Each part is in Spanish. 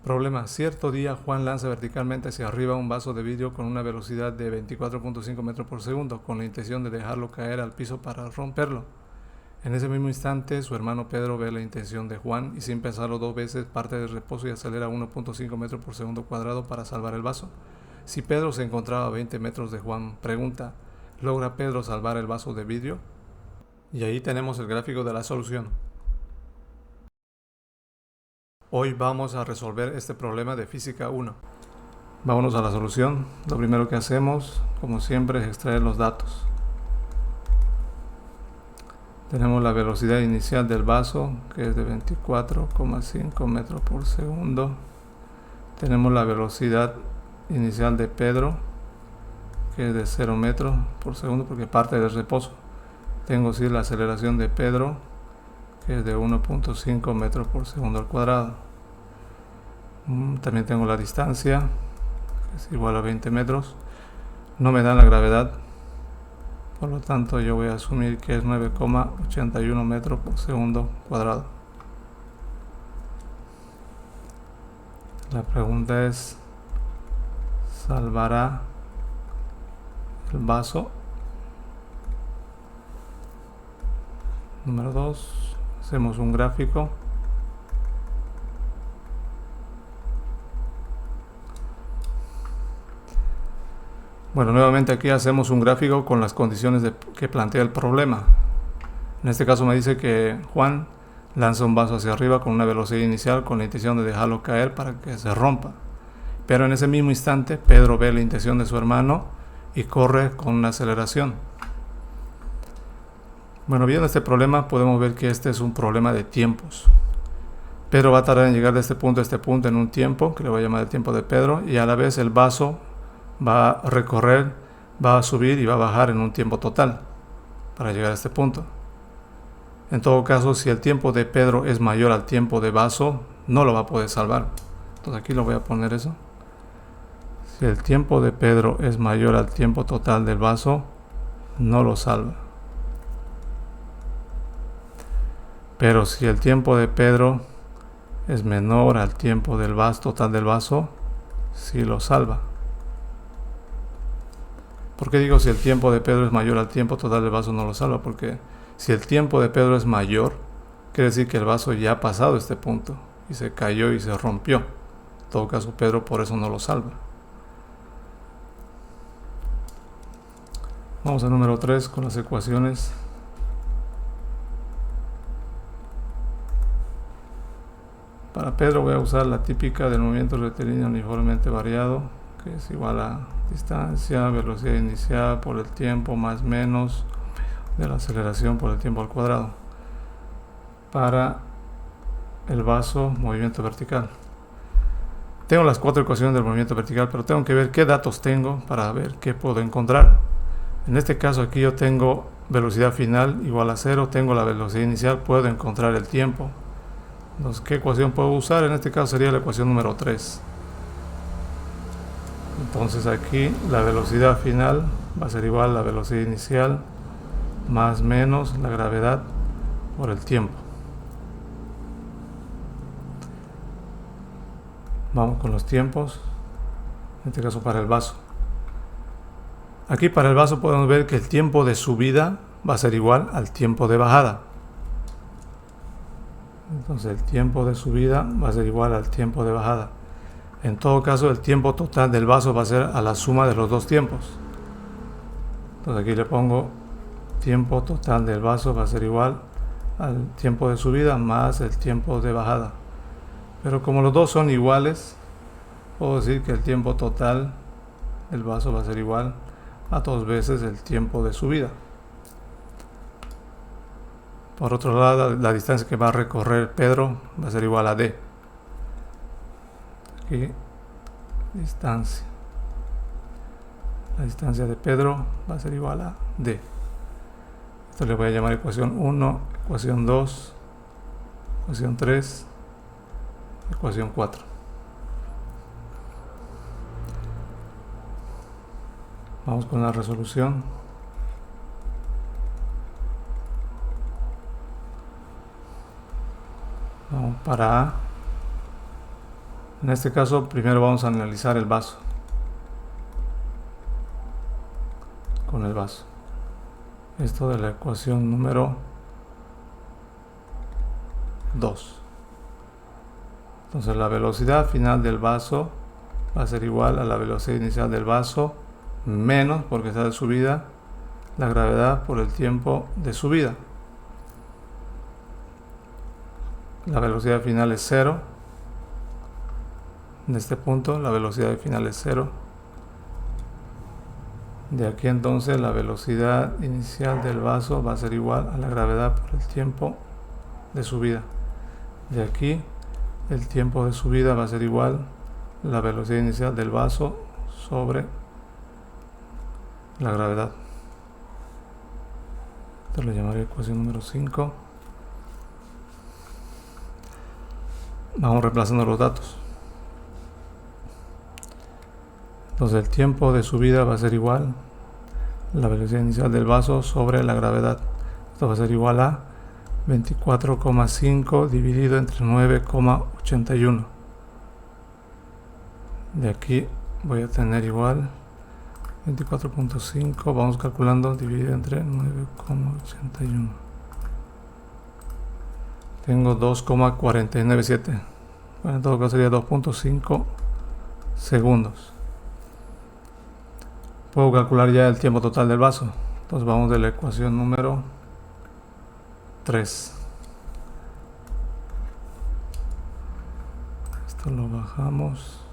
Problema. Cierto día Juan lanza verticalmente hacia arriba un vaso de vidrio con una velocidad de 24.5 metros por segundo, con la intención de dejarlo caer al piso para romperlo. En ese mismo instante, su hermano Pedro ve la intención de Juan y sin pensarlo dos veces parte del reposo y acelera 1.5 metros por segundo cuadrado para salvar el vaso. Si Pedro se encontraba a 20 metros de Juan, pregunta, ¿logra Pedro salvar el vaso de vidrio? Y ahí tenemos el gráfico de la solución. Hoy vamos a resolver este problema de física 1. Vámonos a la solución. Lo primero que hacemos, como siempre, es extraer los datos. Tenemos la velocidad inicial del vaso, que es de 24,5 metros por segundo. Tenemos la velocidad inicial de Pedro, que es de 0 metros por segundo, porque parte del reposo. Tengo sí la aceleración de Pedro, que es de 1.5 metros por segundo al cuadrado. También tengo la distancia, que es igual a 20 metros. No me dan la gravedad, por lo tanto yo voy a asumir que es 9,81 metros por segundo cuadrado. La pregunta es, ¿salvará el vaso? Número 2, hacemos un gráfico. Bueno, nuevamente aquí hacemos un gráfico con las condiciones que plantea el problema. En este caso me dice que Juan lanza un vaso hacia arriba con una velocidad inicial con la intención de dejarlo caer para que se rompa. Pero en ese mismo instante Pedro ve la intención de su hermano y corre con una aceleración. Bueno, viendo este problema podemos ver que este es un problema de tiempos. Pedro va a tardar en llegar de este punto a este punto en un tiempo, que le voy a llamar el tiempo de Pedro, y a la vez el vaso va a recorrer, va a subir y va a bajar en un tiempo total para llegar a este punto. En todo caso, si el tiempo de Pedro es mayor al tiempo de vaso, no lo va a poder salvar. Entonces aquí lo voy a poner eso. Si el tiempo de Pedro es mayor al tiempo total del vaso, no lo salva. Pero si el tiempo de Pedro es menor al tiempo del vaso total del vaso, sí lo salva. ¿Por qué digo si el tiempo de Pedro es mayor al tiempo total del vaso no lo salva? Porque si el tiempo de Pedro es mayor, quiere decir que el vaso ya ha pasado este punto y se cayó y se rompió. En todo caso, Pedro por eso no lo salva. Vamos al número 3 con las ecuaciones. Para Pedro voy a usar la típica del movimiento rectilíneo uniformemente variado, que es igual a distancia, velocidad inicial por el tiempo más menos de la aceleración por el tiempo al cuadrado. Para el vaso, movimiento vertical. Tengo las 4 ecuaciones del movimiento vertical, pero tengo que ver qué datos tengo para ver qué puedo encontrar. En este caso aquí yo tengo velocidad final igual a 0, tengo la velocidad inicial, puedo encontrar el tiempo. Entonces, ¿qué ecuación puedo usar? En este caso sería la ecuación número 3. Entonces aquí la velocidad final va a ser igual a la velocidad inicial más menos la gravedad por el tiempo. Vamos con los tiempos, en este caso para el vaso. Aquí para el vaso podemos ver que el tiempo de subida va a ser igual al tiempo de bajada. Entonces el tiempo de subida va a ser igual al tiempo de bajada. En todo caso el tiempo total del vaso va a ser a la suma de los dos tiempos. Entonces aquí le pongo tiempo total del vaso va a ser igual al tiempo de subida más el tiempo de bajada. Pero como los dos son iguales, puedo decir que el tiempo total del vaso va a ser igual a 2 veces el tiempo de subida. Por otro lado, la distancia que va a recorrer Pedro va a ser igual a D. Aquí, distancia. La distancia de Pedro va a ser igual a D. Esto le voy a llamar ecuación 1, ecuación 2, ecuación 3, ecuación 4. Vamos con la resolución. Vamos para A. En este caso, primero vamos a analizar el vaso. Con el vaso. Esto de la ecuación número 2. Entonces la velocidad final del vaso va a ser igual a la velocidad inicial del vaso menos, porque está de subida, la gravedad por el tiempo de subida. La velocidad final es 0. En este punto la velocidad final es 0. De aquí entonces la velocidad inicial del vaso va a ser igual a la gravedad por el tiempo de subida. De aquí el tiempo de subida va a ser igual a la velocidad inicial del vaso sobre la gravedad. Esto lo llamaré ecuación número 5. Vamos reemplazando los datos. Entonces el tiempo de subida va a ser igual a la velocidad inicial del vaso sobre la gravedad. Esto va a ser igual a 24,5 dividido entre 9,81. De aquí voy a tener igual 24,5, vamos calculando, dividido entre 9,81. Tengo 2,497. Bueno, en todo caso sería 2,5 segundos. Puedo calcular ya el tiempo total del vaso. Entonces vamos de la ecuación número 3. Esto lo bajamos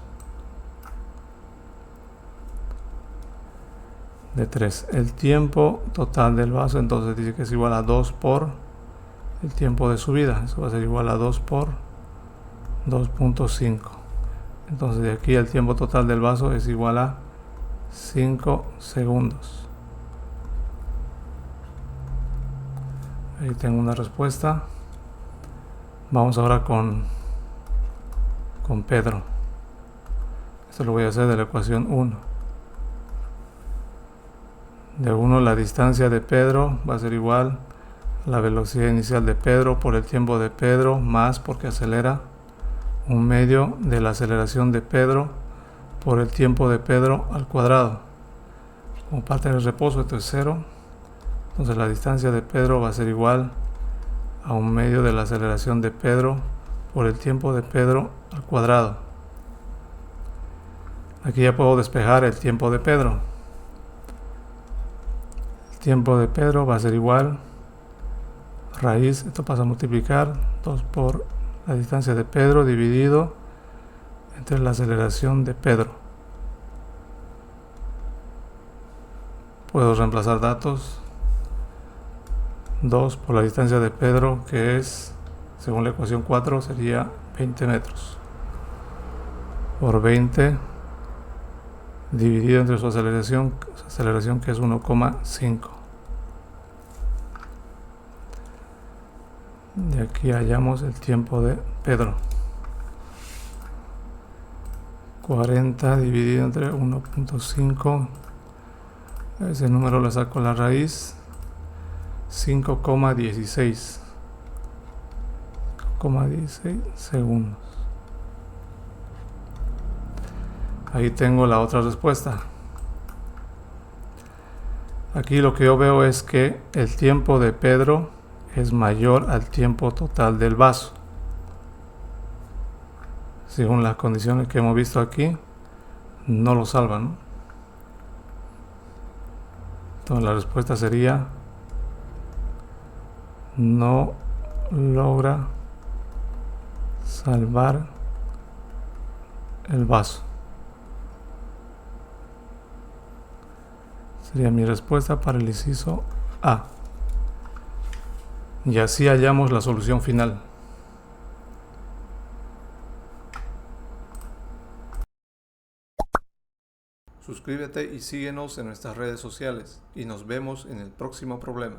de 3. El tiempo total del vaso entonces dice que es igual a 2 por el tiempo de subida. Eso va a ser igual a 2 por 2,5. Entonces de aquí el tiempo total del vaso es igual a 5 segundos. Ahí tengo una respuesta. Vamos ahora con Pedro. Esto lo voy a hacer de la ecuación 1. De 1 la distancia de Pedro va a ser igual a la velocidad inicial de Pedro por el tiempo de Pedro más, porque acelera, 1/2 de la aceleración de Pedro por el tiempo de Pedro al cuadrado. Como parte del reposo esto es 0. Entonces la distancia de Pedro va a ser igual a 1/2 de la aceleración de Pedro por el tiempo de Pedro al cuadrado. Aquí ya puedo despejar el tiempo de Pedro. El tiempo de Pedro va a ser igual raíz, esto pasa a multiplicar 2 por la distancia de Pedro dividido entre la aceleración de Pedro. Puedo reemplazar datos. 2 por la distancia de Pedro, que es, según la ecuación 4, sería 20 metros. Por 20 dividido entre su aceleración que es 1,5. De aquí hallamos el tiempo de Pedro. 40 dividido entre 1,5. Ese número le saco la raíz. 5,16 segundos. Ahí tengo la otra respuesta. Aquí lo que yo veo es que el tiempo de Pedro es mayor al tiempo total del vaso. Según las condiciones que hemos visto aquí, no lo salva, ¿no? Entonces la respuesta sería: no logra salvar el vaso. Sería mi respuesta para el inciso A. Y así hallamos la solución final. Suscríbete y síguenos en nuestras redes sociales y nos vemos en el próximo problema.